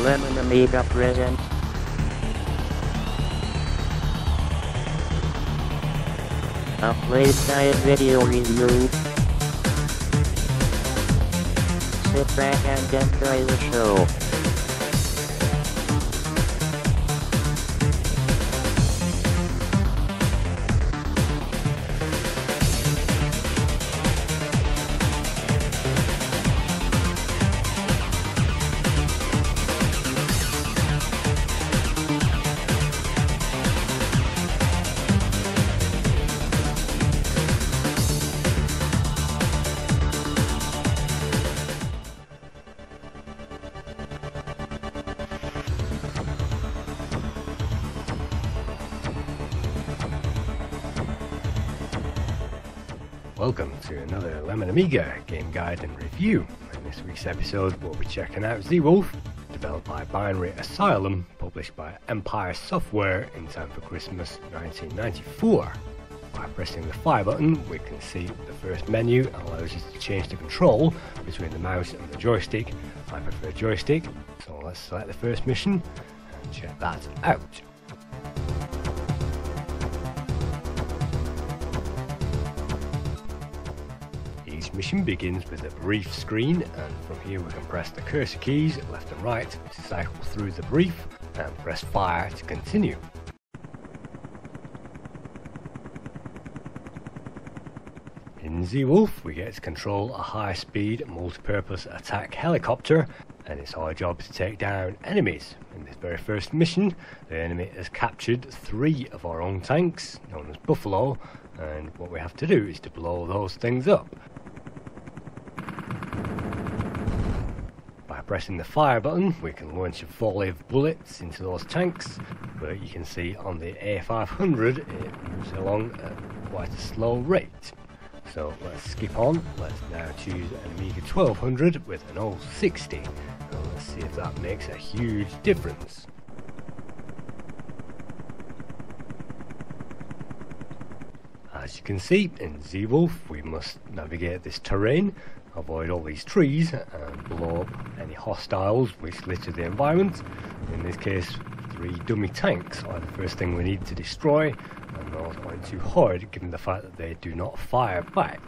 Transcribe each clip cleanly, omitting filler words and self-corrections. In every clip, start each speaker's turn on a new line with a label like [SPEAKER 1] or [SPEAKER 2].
[SPEAKER 1] Lemon Amiga presents a Playguide video review. Sit back and enjoy the show.
[SPEAKER 2] Welcome to another Lemon Amiga game guide and review. In this week's episode we'll be checking out Zeewolf, developed by Binary Asylum, published by Empire Software in time for Christmas 1994. By pressing the fire button we can see the first menu and allows us to change the control between the mouse and the joystick. I prefer joystick, so let's select the first mission and check that out. Each mission begins with a brief screen, and from here we can press the cursor keys left and right to cycle through the brief and press fire to continue. In Zeewolf we get to control a high-speed multi-purpose attack helicopter, and it's our job to take down enemies. In this very first mission the enemy has captured 3 of our own tanks, known as Buffalo, and what we have to do is to blow those things up. By pressing the fire button we can launch a volley of bullets into those tanks, but you can see on the A500 it moves along at quite a slow rate. So let's skip on. Let's now choose an Amiga 1200 with an 060, and let's see if that makes a huge difference. As you can see, in Zeewolf we must navigate this terrain, avoid all these trees and blow up any hostiles which litter the environment. In this case 3 dummy tanks are the first thing we need to destroy, and those aren't too hard given the fact that they do not fire back.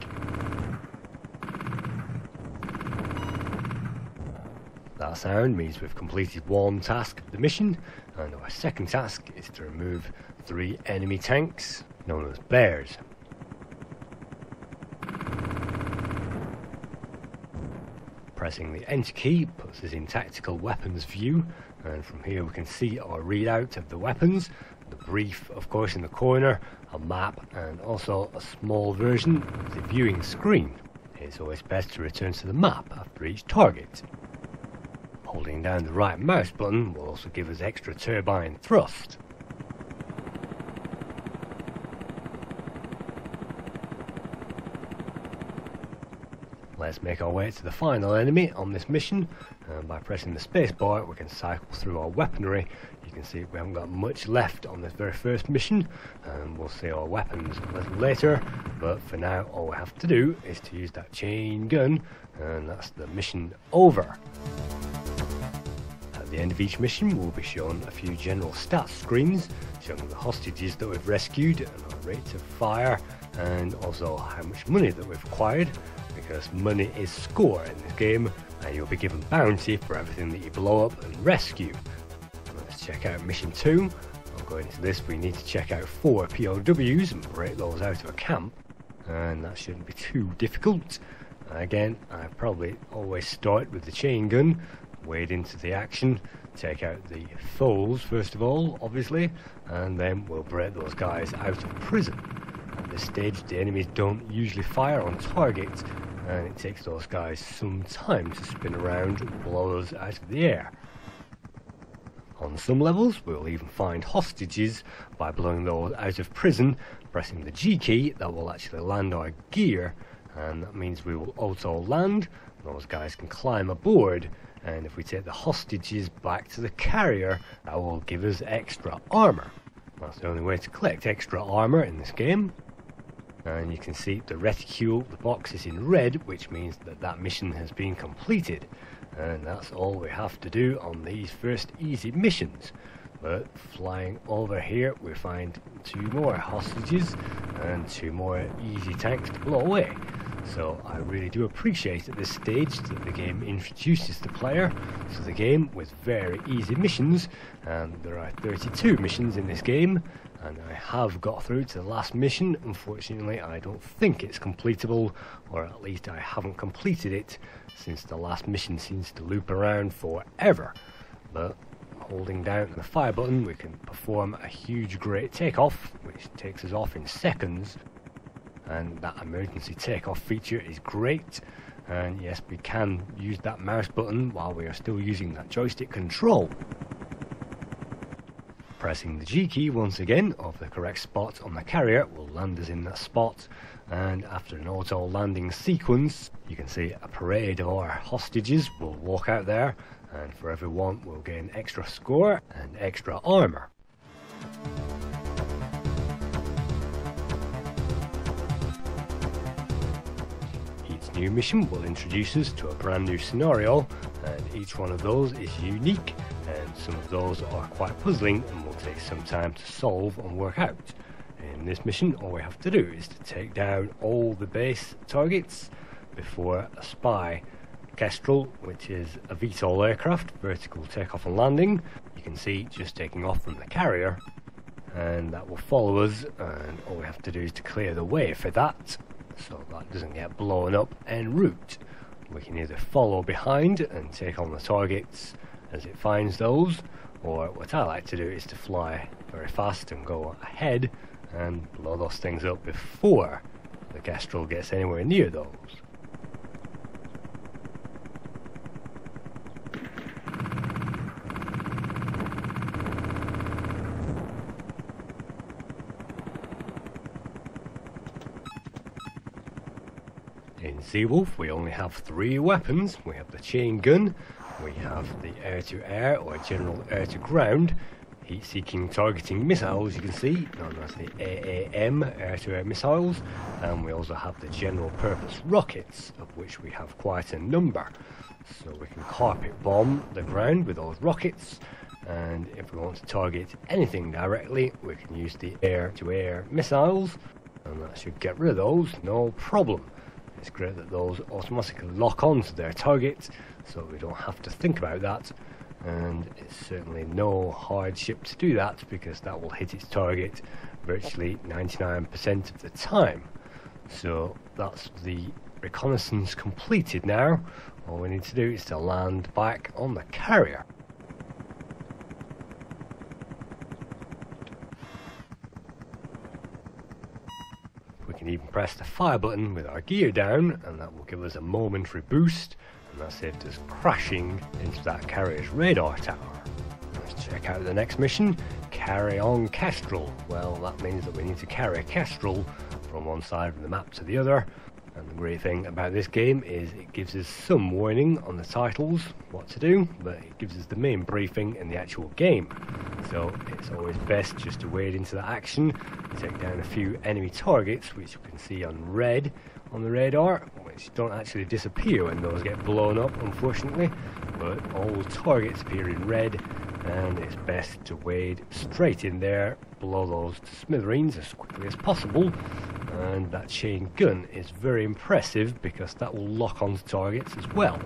[SPEAKER 2] That sound means we've completed one task of the mission, and our second task is to remove 3 enemy tanks known as bears. Pressing the enter key puts us in tactical weapons view, and from here we can see our readout of the weapons, the brief of course in the corner, a map and also a small version of the viewing screen. It's always best to return to the map after each target. Holding down the right mouse button will also give us extra turbine thrust. Let's make our way to the final enemy on this mission, and by pressing the spacebar we can cycle through our weaponry. You can see we haven't got much left on this very first mission, and we'll see our weapons a little later, but for now all we have to do is to use that chain gun, and that's the mission over. At the end of each mission we'll be shown a few general stats screens showing the hostages that we've rescued and our rate of fire, and also how much money that we've acquired, because money is score in this game and you'll be given bounty for everything that you blow up and rescue. Let's check out mission 2. Going into this we need to check out 4 POWs and break those out of a camp, and that shouldn't be too difficult. Again, I probably always start with the chain gun, wade into the action, take out the foes first of all obviously, and then we'll break those guys out of prison. At this stage the enemies don't usually fire on target, and it takes those guys some time to spin around and blow us out of the air. On some levels we'll even find hostages by blowing those out of prison. Pressing the G key that will actually land our gear, and that means we will auto land. Those guys can climb aboard, and if we take the hostages back to the carrier that will give us extra armor. That's the only way to collect extra armor in this game. And you can see the reticule, the box is in red, which means that that mission has been completed. and that's all we have to do on these first easy missions. But flying over here we find 2 more hostages and 2 more easy tanks to blow away. So I really do appreciate at this stage that the game introduces the player to the game with very easy missions, and there are 32 missions in this game, and I have got through to the last mission. Unfortunately I don't think it's completable, or at least I haven't completed it, since the last mission seems to loop around forever. But holding down the fire button we can perform a huge great takeoff, which takes us off in seconds. And that emergency takeoff feature is great, and yes, we can use that mouse button while we are still using that joystick control. Pressing the G key once again of the correct spot on the carrier will land us in that spot, and after an auto landing sequence you can see a parade of our hostages will walk out there, and for every one we'll gain extra score and extra armour. New mission will introduce us to a brand new scenario, and each one of those is unique, and some of those are quite puzzling and will take some time to solve and work out. In this mission all we have to do is to take down all the base targets before a spy Kestrel, which is a VTOL aircraft, vertical takeoff and landing. You can see just taking off from the carrier, and that will follow us, and all we have to do is to clear the way for that, so that doesn't get blown up en route. We can either follow behind and take on the targets as it finds those, or what I like to do is to fly very fast and go ahead and blow those things up before the Kestrel gets anywhere near those. In Zeewolf we only have 3 weapons. We have the chain gun, we have the air-to-air or general air-to-ground heat-seeking targeting missiles, you can see, known as the AAM, air-to-air missiles, and we also have the general purpose rockets, of which we have quite a number. So we can carpet bomb the ground with those rockets, and if we want to target anything directly we can use the air-to-air missiles, and that should get rid of those, no problem. It's great that those automatically lock on to their target, so we don't have to think about that, and it's certainly no hardship to do that because that will hit its target virtually 99% of the time. So that's the reconnaissance completed now. All we need to do is to land back on the carrier. We can even press the fire button with our gear down, and that will give us a momentary boost, and that saved us crashing into that carrier's radar tower. Let's check out the next mission. Carry on Kestrel. Well, that means that we need to carry Kestrel from one side of the map to the other, and the great thing about this game is it gives us some warning on the titles what to do, but it gives us the main briefing in the actual game. So it's always best just to wade into the action, take down a few enemy targets which you can see on red on the radar, which don't actually disappear when those get blown up, unfortunately, but all targets appear in red, and it's best to wade straight in there, blow those to smithereens as quickly as possible. And that chain gun is very impressive because that will lock onto targets as well.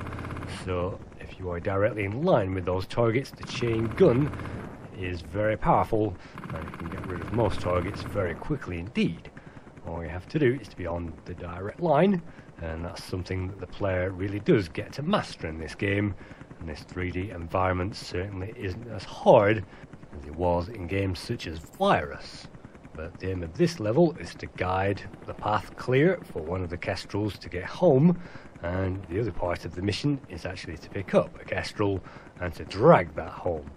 [SPEAKER 2] So if you are directly in line with those targets, the chain gun is very powerful, and you can get rid of most targets very quickly indeed. All you have to do is to be on the direct line, and that's something that the player really does get to master in this game, and this 3D environment certainly isn't as hard as it was in games such as Virus. But the aim of this level is to guide the path clear for one of the Kestrels to get home, and the other part of the mission is actually to pick up a Kestrel and to drag that home.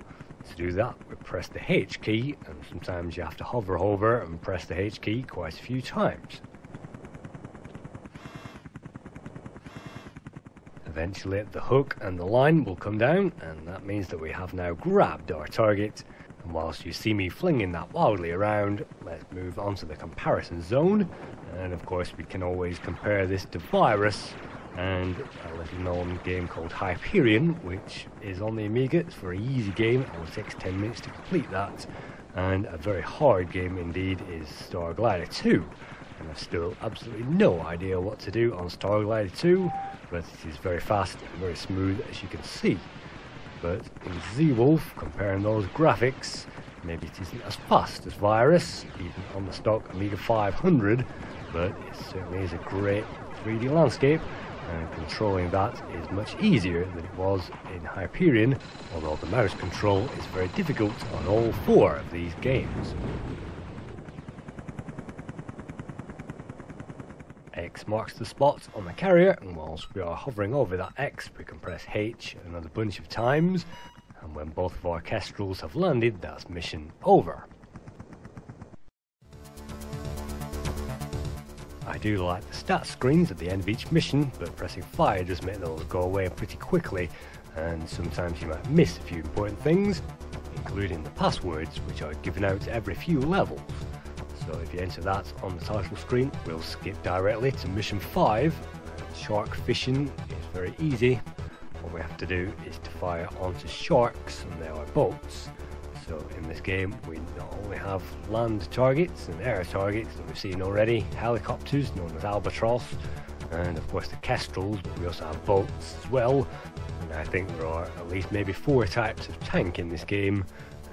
[SPEAKER 2] To do that, we press the H key, and sometimes you have to hover over and press the H key quite a few times. Eventually the hook and the line will come down, and that means that we have now grabbed our target. And whilst you see me flinging that wildly around, let's move on to the comparison zone. And of course we can always compare this to Virus, and a little known game called Hyperion, which is on the Amiga. It's a very easy game, it only takes 10 minutes to complete that, and a very hard game indeed is Star Glider 2. And I've still absolutely no idea what to do on Star Glider 2, but it is very fast and very smooth, as you can see. But in Zeewolf, comparing those graphics, maybe it isn't as fast as Virus, even on the stock Amiga 500, but it certainly is a great 3D landscape, and controlling that is much easier than it was in Hyperion, although the mouse control is very difficult on all four of these games. X marks the spot on the carrier, and whilst we are hovering over that X, we can press H another bunch of times, and when both of our kestrels have landed, that's mission over. I do like the stat screens at the end of each mission, but pressing fire does make those go away pretty quickly, and sometimes you might miss a few important things, including the passwords, which are given out every few levels. So if you enter that on the title screen, we'll skip directly to mission 5. Shark fishing is very easy. What we have to do is to fire onto sharks, and they are boats. So in this game we not only have land targets and air targets that we've seen already, helicopters known as albatross, and of course the kestrels, but we also have boats as well. And I think there are at least maybe 4 types of tank in this game,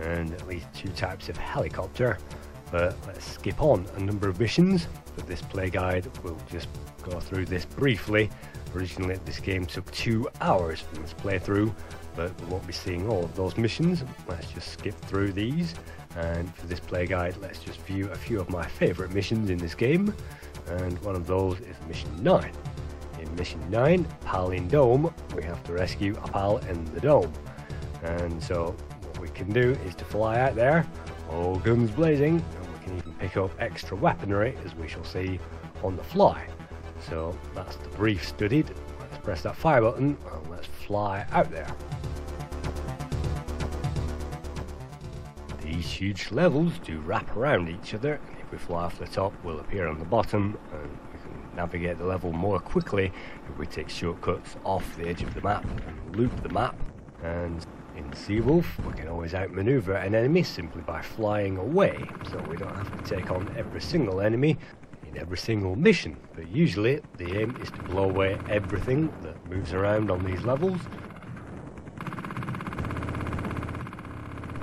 [SPEAKER 2] and at least 2 types of helicopter. But let's skip on a number of missions. But this play guide will just go through this briefly. Originally this game took 2 hours from this playthrough, but we won't be seeing all of those missions. Let's just skip through these, and for this play guide let's just view a few of my favourite missions in this game, and one of those is mission 9. In mission 9, Pal in Dome, we have to rescue a pal in the dome, and so what we can do is to fly out there, all guns blazing, and we can even pick up extra weaponry, as we shall see, on the fly. So that's the brief studied. Let's press that fire button and let's fly out there. These huge levels do wrap around each other, and if we fly off the top we'll appear on the bottom, and we can navigate the level more quickly if we take shortcuts off the edge of the map and loop the map. And in Zeewolf, we can always outmaneuver an enemy simply by flying away, so we don't have to take on every single enemy in every single mission, but usually the aim is to blow away everything that moves around on these levels.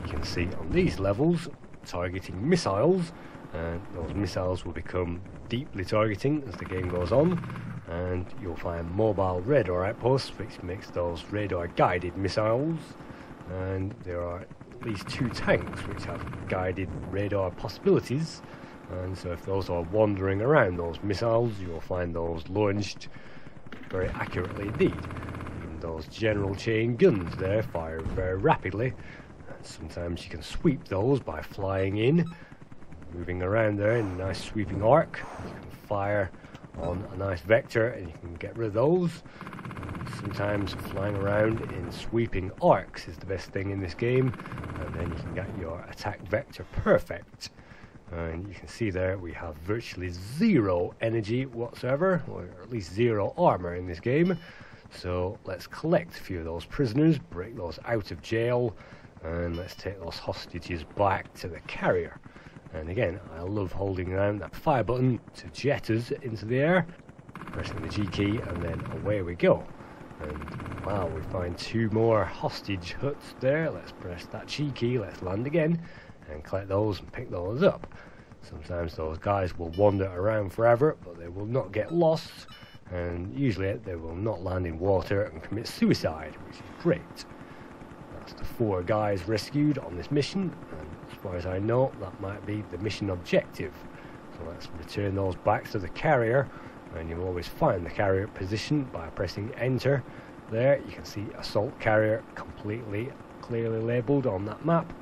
[SPEAKER 2] You can see on these levels targeting missiles, and those missiles will become deeply targeting as the game goes on, and you'll find mobile radar outposts, which makes those radar guided missiles. And there are at least 2 tanks which have guided radar possibilities, and so if those are wandering around those missiles, you'll find those launched very accurately indeed. And those general chain guns there fire very rapidly, and sometimes you can sweep those by flying in, moving around there in a nice sweeping arc. You can fire on a nice vector and you can get rid of those. Sometimes flying around in sweeping arcs is the best thing in this game, and then you can get your attack vector perfect. And you can see there we have virtually 0 energy whatsoever, or at least 0 armor in this game. So let's collect a few of those prisoners, break those out of jail, and let's take those hostages back to the carrier. And again, I love holding down that fire button to jet us into the air, pressing the G key, and then away we go. And wow, we find 2 more hostage huts there. Let's press that G key, let's land again, and collect those and pick those up. Sometimes those guys will wander around forever, but they will not get lost, and usually they will not land in water and commit suicide, which is great. That's the 4 guys rescued on this mission, and as far as I know, that might be the mission objective. So let's return those back to the carrier, and you'll always find the carrier position by pressing enter. There you can see assault carrier completely clearly labelled on that map,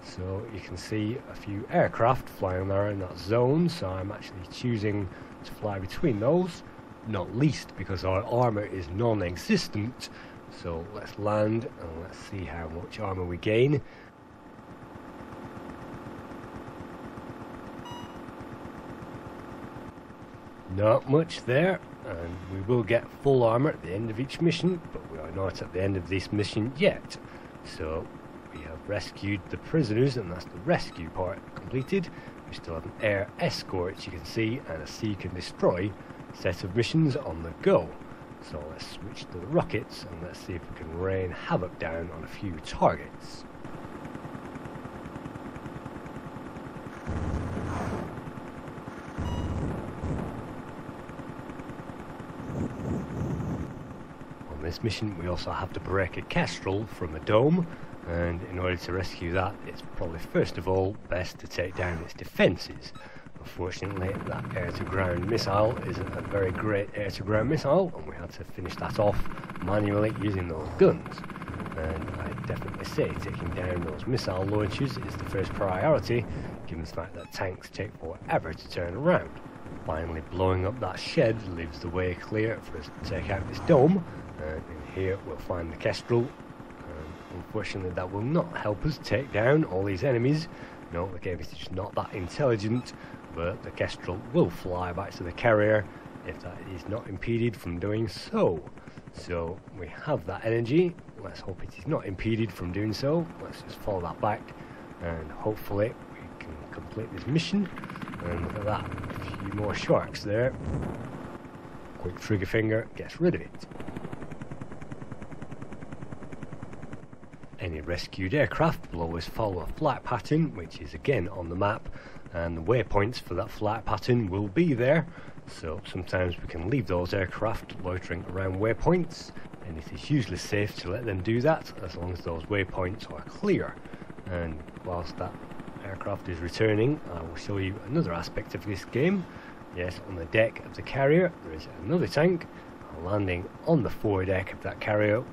[SPEAKER 2] so you can see a few aircraft flying around that zone, so I'm actually choosing to fly between those, not least because our armour is non-existent. So let's land and let's see how much armour we gain. Not much there, and we will get full armor at the end of each mission, but we are not at the end of this mission yet. So we have rescued the prisoners, and that's the rescue part completed. We still have an air escort, you can see, and a seek and destroy set of missions on the go. So let's switch to the rockets and let's see if we can rain havoc down on a few targets. On this mission we also have to break a kestrel from a dome, and in order to rescue that it's probably first of all best to take down its defences. Unfortunately, that air-to-ground missile isn't a very great air-to-ground missile, and we had to finish that off manually using those guns. And I definitely say taking down those missile launchers is the first priority, given the fact that tanks take forever to turn around. Finally, blowing up that shed leaves the way clear for us to take out this dome, and in here we'll find the kestrel. Unfortunately, that will not help us take down all these enemies. No, the game is just not that intelligent, but the kestrel will fly back to the carrier if that is not impeded from doing so. So we have that energy, let's hope it is not impeded from doing so. Let's just follow that back and hopefully we can complete this mission. And look at that, a few more sharks there. Quick trigger finger gets rid of it. Any rescued aircraft will always follow a flight pattern, which is again on the map, and the waypoints for that flight pattern will be there. So sometimes we can leave those aircraft loitering around waypoints, and it is usually safe to let them do that as long as those waypoints are clear. And whilst that aircraft is returning, I will show you another aspect of this game. Yes, on the deck of the carrier there is another tank. Landing on the foredeck of that carrier will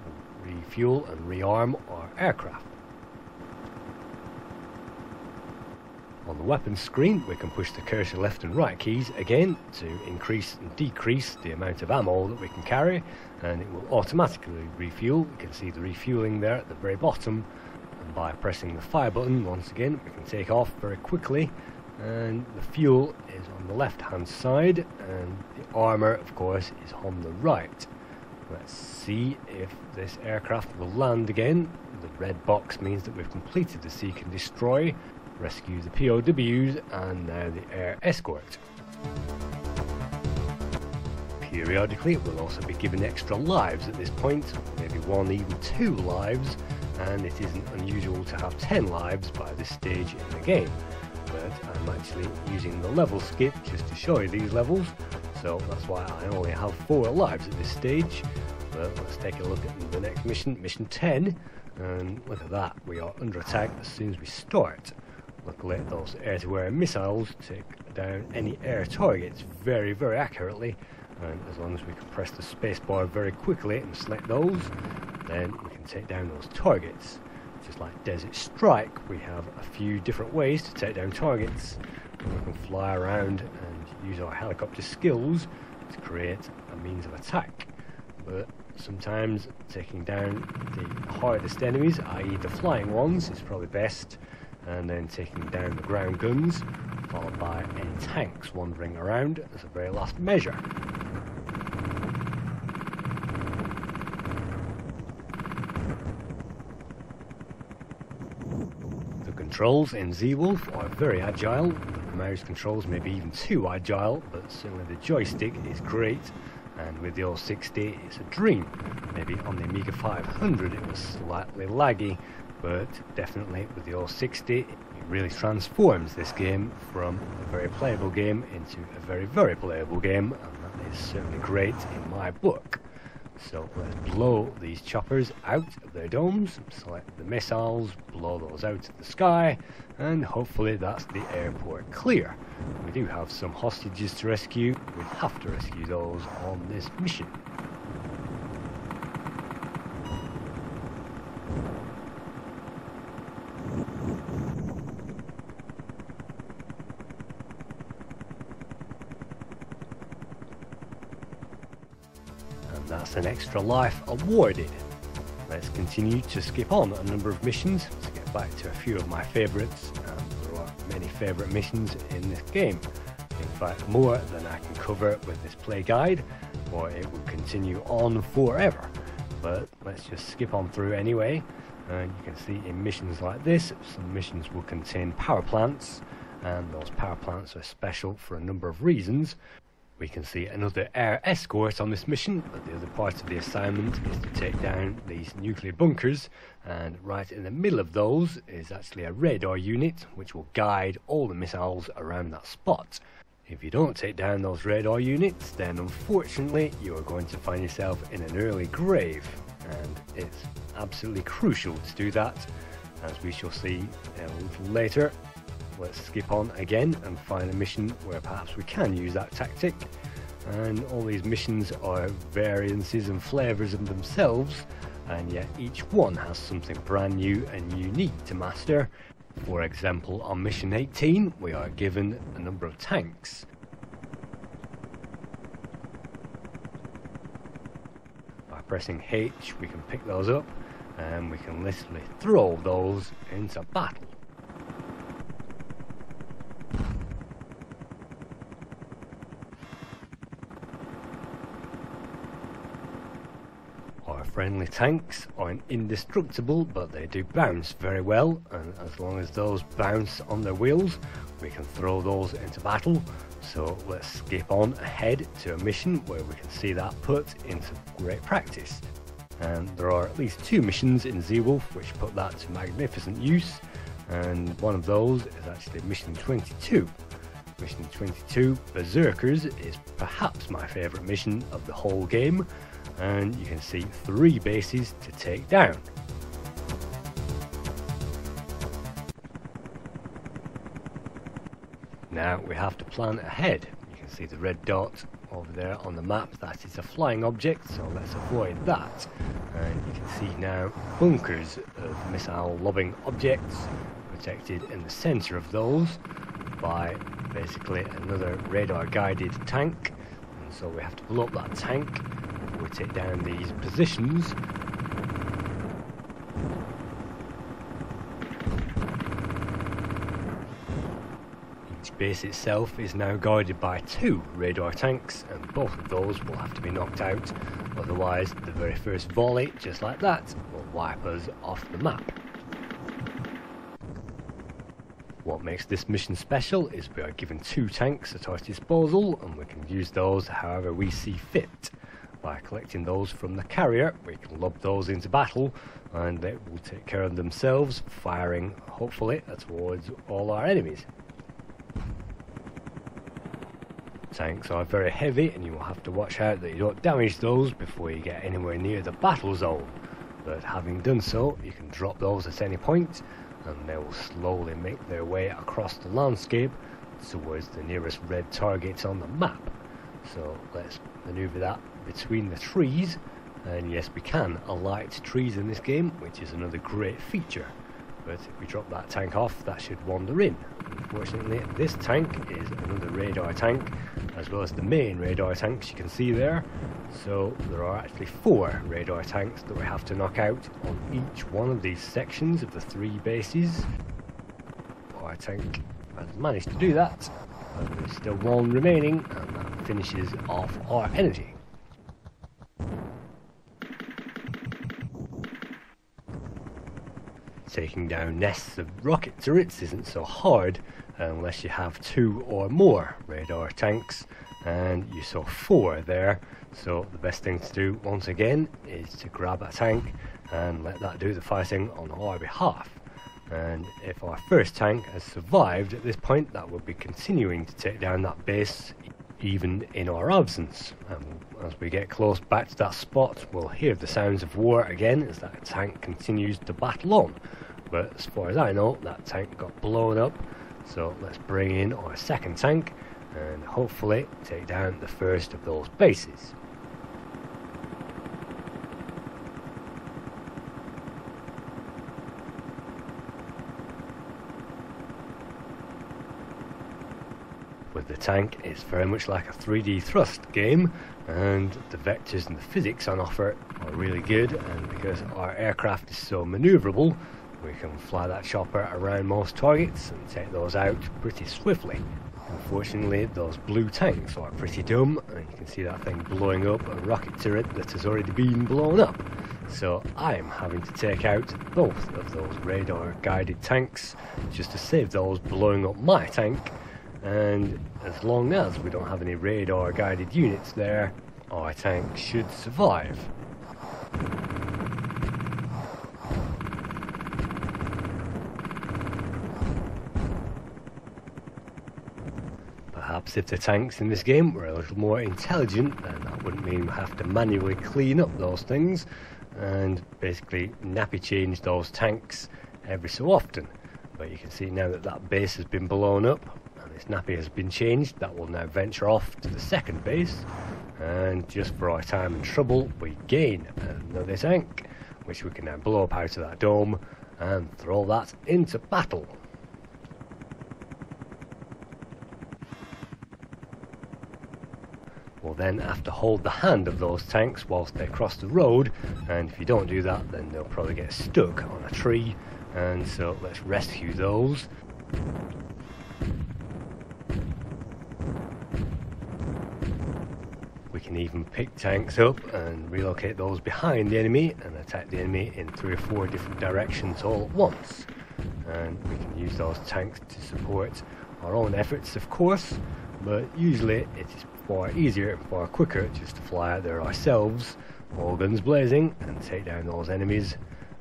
[SPEAKER 2] refuel and rearm our aircraft. On the weapons screen we can push the cursor left and right keys again to increase and decrease the amount of ammo that we can carry, and it will automatically refuel. You can see the refueling there at the very bottom, and by pressing the fire button once again we can take off very quickly, and the fuel is on the left hand side and the armour of course is on the right. Let's see if this aircraft will land again. The red box means that we've completed the seek and destroy, rescue the POWs, and now the air escort. Periodically we'll also be given extra lives at this point, maybe 1, even 2 lives, and it isn't unusual to have 10 lives by this stage in the game. But I'm actually using the level skip just to show you these levels, so that's why I only have 4 lives at this stage. But let's take a look at the next mission, mission 10, and look at that, we are under attack as soon as we start. Luckily those air-to-air missiles take down any air targets very, very accurately, and as long as we can press the spacebar very quickly and select those, then we can take down those targets. Just like Desert Strike, we have a few different ways to take down targets. We can fly around and use our helicopter skills to create a means of attack. But sometimes taking down the hardest enemies, i.e. the flying ones, is probably best, and then taking down the ground guns, followed by any tanks wandering around as a very last measure. Controls in Zeewolf are very agile. The mouse controls may be even too agile, but certainly the joystick is great, and with the old 60 it's a dream. Maybe on the Amiga 500 it was slightly laggy, but definitely with the old 60 it really transforms this game from a very playable game into a very, very playable game, and that is certainly great in my book. So let's blow these choppers out of their domes, select the missiles, blow those out of the sky, and hopefully that's the airport clear. We do have some hostages to rescue, we have to rescue those on this mission. That's an extra life awarded. Let's continue to skip on a number of missions to get back to a few of my favourites, and there are many favourite missions in this game. I think fact more than I can cover with this play guide, or it will continue on forever. But let's just skip on through anyway. And you can see in missions like this, some missions will contain power plants, and those power plants are special for a number of reasons. We can see another air escort on this mission, but the other part of the assignment is to take down these nuclear bunkers, and right in the middle of those is actually a radar unit which will guide all the missiles around that spot. If you don't take down those radar units, then unfortunately you are going to find yourself in an early grave, and it's absolutely crucial to do that, as we shall see a little later. Let's skip on again and find a mission where perhaps we can use that tactic. And all these missions are variances and flavours of themselves, and yet each one has something brand new and unique to master. For example, on mission 18 we are given a number of tanks. By pressing H we can pick those up, and we can literally throw those into battle. Our friendly tanks aren't indestructible, but they do bounce very well, and as long as those bounce on their wheels we can throw those into battle. So let's skip on ahead to a mission where we can see that put into great practice. And there are at least 2 missions in Zeewolf which put that to magnificent use, and one of those is actually mission 22. Mission 22, Berserkers, is perhaps my favourite mission of the whole game, and you can see 3 bases to take down. Now we have to plan ahead. You can see the red dot over there on the map, that is a flying object, so let's avoid that. And you can see now bunkers of missile lobbing objects protected in the centre of those by basically another radar guided tank, and so we have to blow up that tank before we take down these positions. Each base itself is now guarded by 2 radar tanks, and both of those will have to be knocked out, otherwise the very first volley, just like that, will wipe us off the map. What makes this mission special is we are given 2 tanks at our disposal, and we can use those however we see fit. By collecting those from the carrier, we can lob those into battle, and they will take care of themselves, firing hopefully towards all our enemies. Tanks are very heavy, and you will have to watch out that you don't damage those before you get anywhere near the battle zone, but having done so you can drop those at any point, and they will slowly make their way across the landscape towards the nearest red targets on the map. So let's maneuver that between the trees, and yes, we can alight trees in this game, which is another great feature, but if we drop that tank off, that should wander in. Unfortunately, this tank is another radar tank, as well as the main radar tanks you can see there, so there are actually 4 radar tanks that we have to knock out on each one of these sections of the 3 bases. Our tank has managed to do that, but there's still 1 remaining, and that finishes off our energy. Taking down nests of rocket turrets isn't so hard unless you have 2 or more radar tanks, and you saw 4 there, so the best thing to do once again is to grab a tank and let that do the fighting on our behalf. And if our first tank has survived at this point, that will be continuing to take down that base even in our absence, and as we get close back to that spot we'll hear the sounds of war again as that tank continues to battle on. But as far as I know, that tank got blown up, so let's bring in our second tank and hopefully take down the first of those bases. With the tank, it's very much like a 3D thrust game, and the vectors and the physics on offer are really good, and because our aircraft is so manoeuvrable, we can fly that chopper around most targets and take those out pretty swiftly. Unfortunately, those blue tanks are pretty dumb, and you can see that thing blowing up a rocket turret that has already been blown up. So I'm having to take out both of those radar guided tanks just to save those blowing up my tank, and as long as we don't have any radar guided units there, our tank should survive. Perhaps if the tanks in this game were a little more intelligent, then that wouldn't mean we have to manually clean up those things and basically nappy change those tanks every so often. But you can see now that that base has been blown up and this nappy has been changed, that will now venture off to the second base, and just for our time and trouble we gain another tank which we can now blow up out of that dome and throw that into battle. We'll then have to hold the hand of those tanks whilst they cross the road, and if you don't do that then they'll probably get stuck on a tree, and so let's rescue those. We can even pick tanks up and relocate those behind the enemy and attack the enemy in 3 or 4 different directions all at once, and we can use those tanks to support our own efforts of course, but usually it is far easier and far quicker just to fly out there ourselves, all guns blazing, and take down those enemies,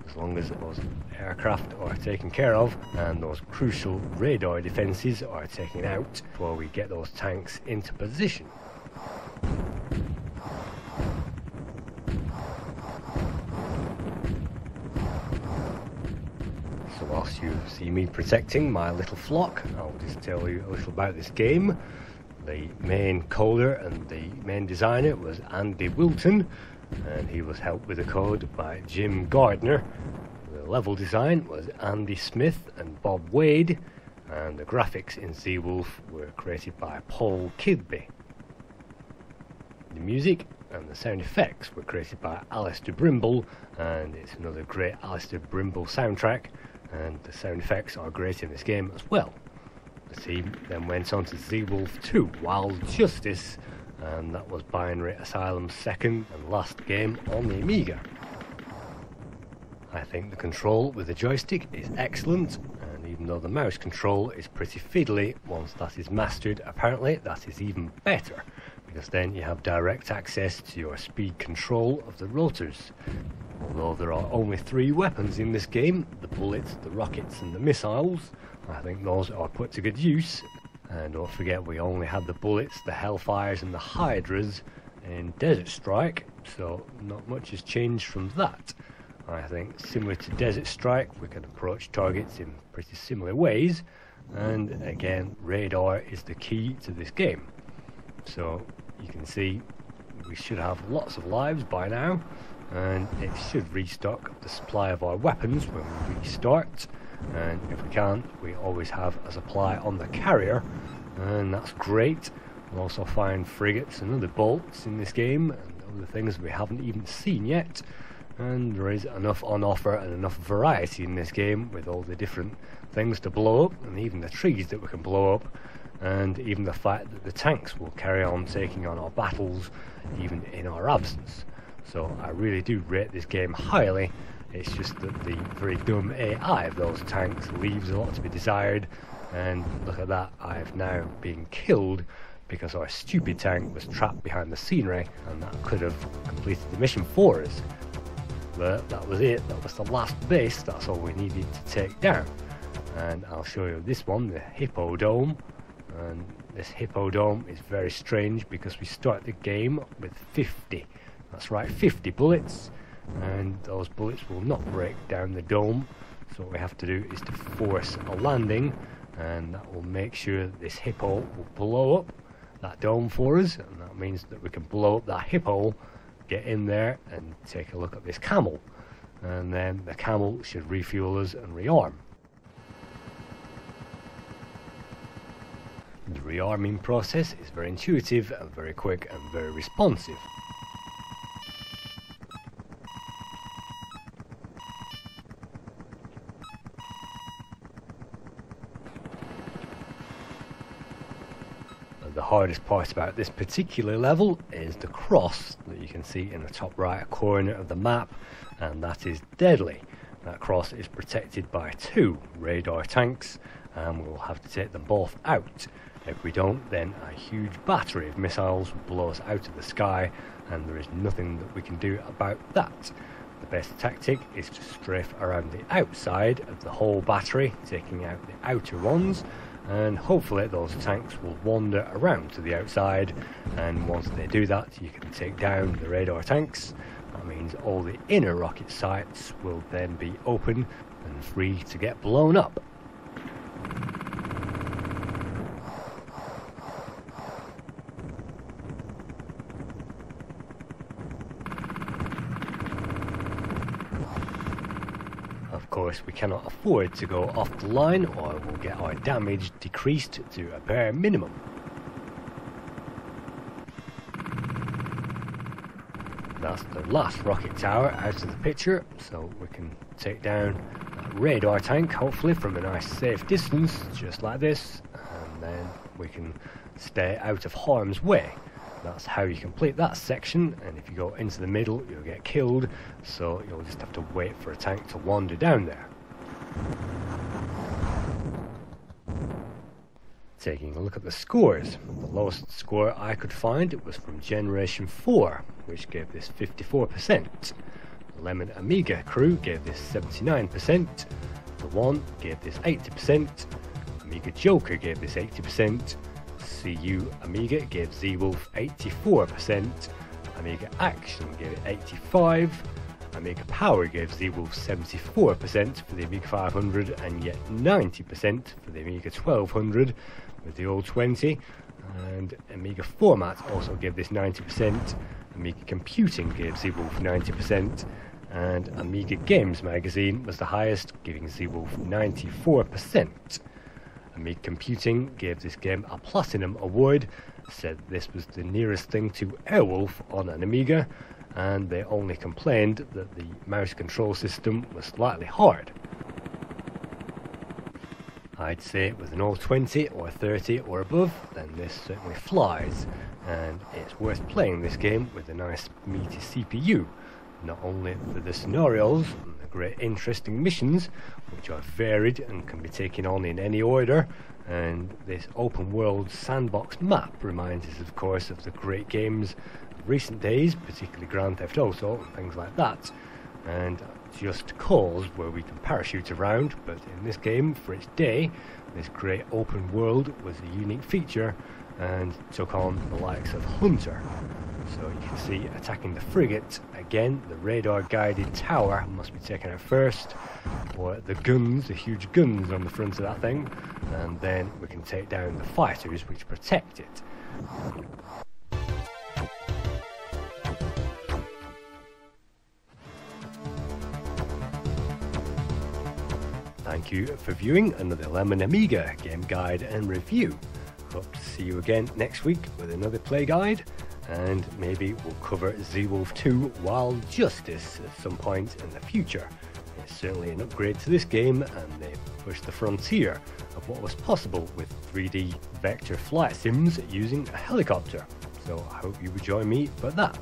[SPEAKER 2] as long as those aircraft are taken care of and those crucial radar defences are taken out while we get those tanks into position. So whilst you see me protecting my little flock, I'll just tell you a little about this game. The main coder and the main designer was Andy Wilton, and he was helped with the code by Jim Gardner. The level design was Andy Smith and Bob Wade, and the graphics in Zeewolf were created by Paul Kidby. The music and the sound effects were created by Alistair Brimble, and it's another great Alistair Brimble soundtrack, and the sound effects are great in this game as well. The team then went on to Zeewolf 2, Wild Justice, and that was Binary Asylum's second and last game on the Amiga. I think the control with the joystick is excellent, and even though the mouse control is pretty fiddly, once that is mastered, apparently that is even better, because then you have direct access to your speed control of the rotors. Although there are only 3 weapons in this game, the bullets, the rockets and the missiles, I think those are put to good use. And don't forget we only had the bullets, the Hellfires and the Hydras in Desert Strike, so not much has changed from that. I think similar to Desert Strike we can approach targets in pretty similar ways, and again radar is the key to this game. So you can see we should have lots of lives by now, and it should restock the supply of our weapons when we restart, and if we can't we always have a supply on the carrier, and that's great. We'll also find frigates and other bolts in this game and other things we haven't even seen yet, and there is enough on offer and enough variety in this game with all the different things to blow up, and even the trees that we can blow up, and even the fact that the tanks will carry on taking on our battles even in our absence. So I really do rate this game highly. It's just that the very dumb AI of those tanks leaves a lot to be desired, and look at that, I've now been killed because our stupid tank was trapped behind the scenery, and that could have completed the mission for us. But that was it, that was the last base, that's all we needed to take down. And I'll show you this one, the Hippo Dome. And this Hippo Dome is very strange because we start the game with 50. That's right, 50 bullets, and those bullets will not break down the dome, so what we have to do is to force a landing, and that will make sure that this hippo will blow up that dome for us, and that means that we can blow up that hippo, get in there and take a look at this camel, and then the camel should refuel us and rearm. The rearming process is very intuitive and very quick and very responsive. the hardest part about this particular level is the cross that you can see in the top right corner of the map, and that is deadly. That cross is protected by 2 radar tanks, and we'll have to take them both out. If we don't, then a huge battery of missiles will blow us out of the sky, and there is nothing that we can do about that. The best tactic is to strafe around the outside of the whole battery, taking out the outer ones, and hopefully those tanks will wander around to the outside, and once they do that you can take down the radar tanks. That means all the inner rocket sites will then be open and free to get blown up. Of course, we cannot afford to go off the line or we'll get our damage decreased to a bare minimum. That's the last rocket tower out of the picture, so we can take down that radar tank, hopefully from a nice safe distance, just like this, and then we can stay out of harm's way. That's how you complete that section, and if you go into the middle you'll get killed, so you'll just have to wait for a tank to wander down there. Taking a look at the scores, the lowest score I could find was from Generation 4, which gave this 54%. The Lemon Amiga crew gave this 79%, the One gave this 80%, Amiga Joker gave this 80%, CU Amiga gave Zeewolf 84%, Amiga Action gave it 85%, Amiga Power gave Zeewolf 74% for the Amiga 500 and yet 90% for the Amiga 1200 with the old 20, and Amiga Format also gave this 90%, Amiga Computing gave Zeewolf 90%, and Amiga Games Magazine was the highest, giving Zeewolf 94%. Amiga Computing gave this game a Platinum award, said this was the nearest thing to Airwolf on an Amiga, and they only complained that the mouse control system was slightly hard. I'd say with an old 20 or 30 or above, then this certainly flies, and it's worth playing this game with a nice meaty CPU, not only for the scenarios and the great interesting missions, which are varied and can be taken on in any order, and this open world sandbox map reminds us of course of the great games of recent days, particularly Grand Theft Auto and things like that, and Just Cause where we can parachute around, but in this game, for its day, this great open world was a unique feature and took on the likes of Hunter. So you can see attacking the frigate, again the radar guided tower must be taken out first, or the guns, the huge guns on the front of that thing, and then we can take down the fighters which protect it. Thank you for viewing another Lemon Amiga game guide and review. Hope to see you again next week with another play guide, and maybe we'll cover Zeewolf 2 Wild Justice at some point in the future. It's certainly an upgrade to this game, and they've pushed the frontier of what was possible with 3D vector flight sims using a helicopter. So I hope you would join me for that.